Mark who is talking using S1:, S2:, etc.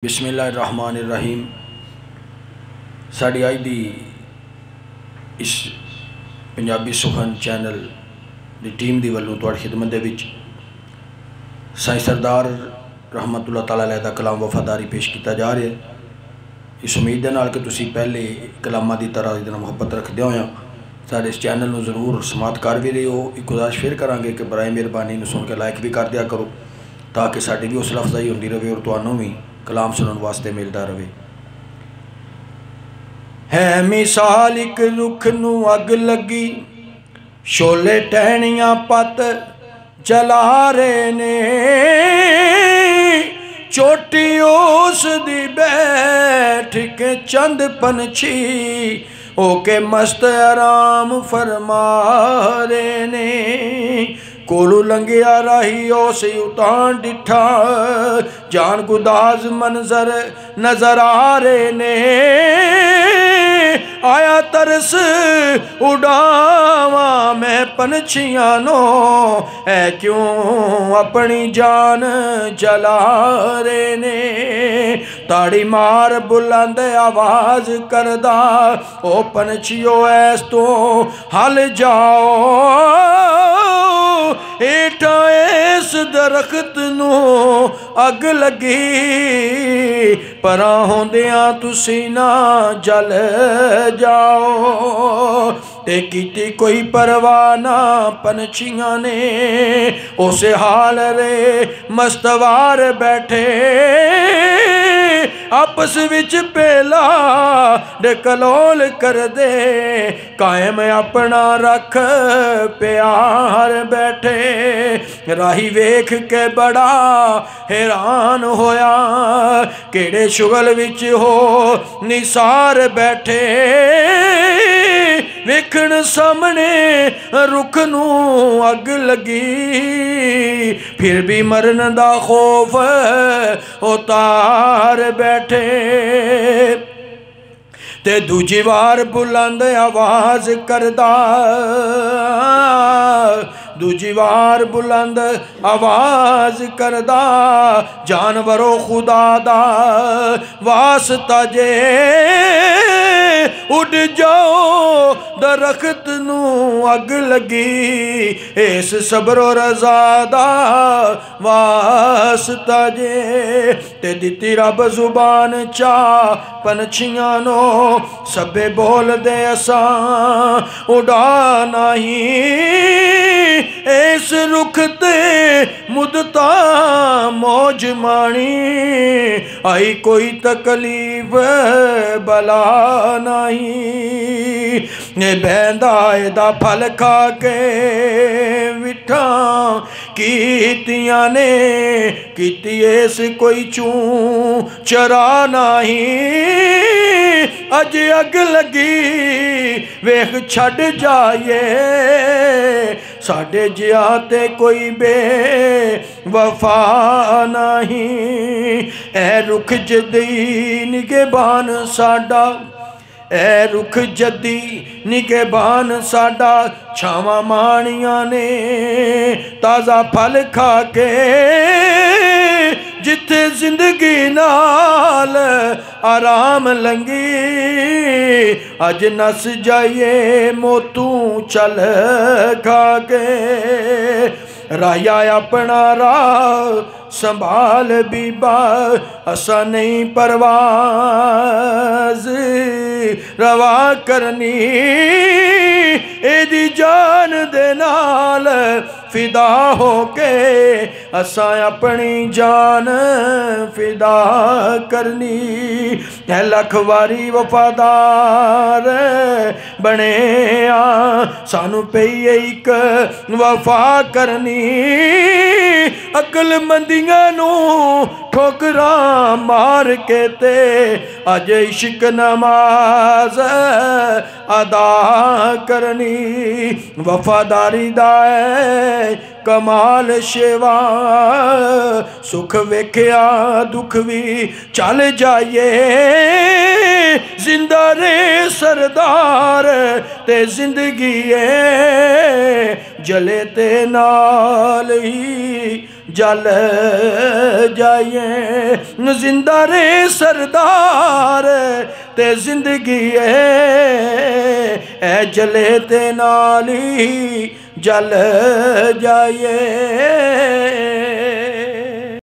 S1: बिस्मिल्लाहिर्रहमानिर्रहीम। साड़ी अज दी इस पंजाबी सुखन चैनल की टीम की वलों तुहाडी खिदमत दे विच साईं सरदार रहमतुल्लाह तआला अलैह दा कलाम वफादारी पेश किया जा रहा है। इस उम्मीद दे नाल कि तुसी पहले कलामां की तरह इहदे नाल मुहब्बत रखदे होया साडे इस चैनल नूं जरूर समात कर भी रहे हो। एक गुजारिश फिर करांगे कि बराए मेहरबानी सुन के लाइक भी कर दिया करो ताकि साडी भी हौसला अफजाई होंदी रहे और तुहानूं भी कलाम सुनने वास्ते मिलता रहे। है मिसाल एक रुख नू अग लगी शोले टहनियां पत जला रहे ने चोटी उस दी बैठ के चंद पंछी ओके मस्त आराम फरमा रहे ने। कोलू लंघिया राही उस उतां डिठा जान गुदाज मंजर नजर आ रहे ने। आया तरस उड़ावा मैं पंछियां नो है क्यों अपनी जान जला रहे ने। ताड़ी मार बुलंद आवाज करदा ओ पंछियो ऐस तो हल जाओ हेठा इस दरख्त नू अग लगी परा होंदियां तुसी ना जल जाओ। ते कीती कोई परवाह ना पंछियां ने उस हाल रे मस्तवार बैठे आपस विच पेला डकलोल कर दे कायम अपना रख प्यार बैठे। राही वेख के बड़ा हैरान होया केड़े शुगल विच हो निसार बैठे। वेखण सामने रुख नू अग लगी फिर भी मरन दा खौफ उतार बैठे। ते दूजी बार बुलंद आवाज करदा दूजी बार बुलंद आवाज करदा जानवरों खुदा दा वास्ता जे उड़ जाओ दरख्त नू अग लगी इस सबरो रजा दा वास्ता जे। ते दिती रब जुबान चा पंछियां नो सबे बोल दे असा उड़ा नहीं इस रुख ते मुदता मौज मानी आई कोई तकलीफ बला नहीं। ने बहंदा एदा फल खा के विठा कीतियां ने कीती इस कोई चू चरा नहीं। अज अग लगी वेख छड़ जाइए साडे जिया ते कोई बे वफा नहीं। ए रुख जदी निगेबान साडा ए रुख जदी निगेबान साडा छावां माणियां ने ताज़ा फल खा के जिथे जिंदगी नाल आराम लंगी अज नस जाइए मोतू चल खा के। राया अपना राह संभाल बीबा असा नहीं परवाज रवा करनी एदी जान दे नाल फिदा होके असा अपनी जान फिदा करनी। है लख वारी वफादार बने सानू पई एक वफा करनी। अकल मंदियां नू ठोकरा मार के ते अज इश्क नमाज अदा करनी। वफादारी दा कमाल शेवा सुख वेख्या दुख भी चल जाइए जिंदा रे सरदार ते जिंदगी जले ते नाल ही जल जाइए, जिंदा रे सरदार ते जिंदगी है जले ते नाली जल जाइए।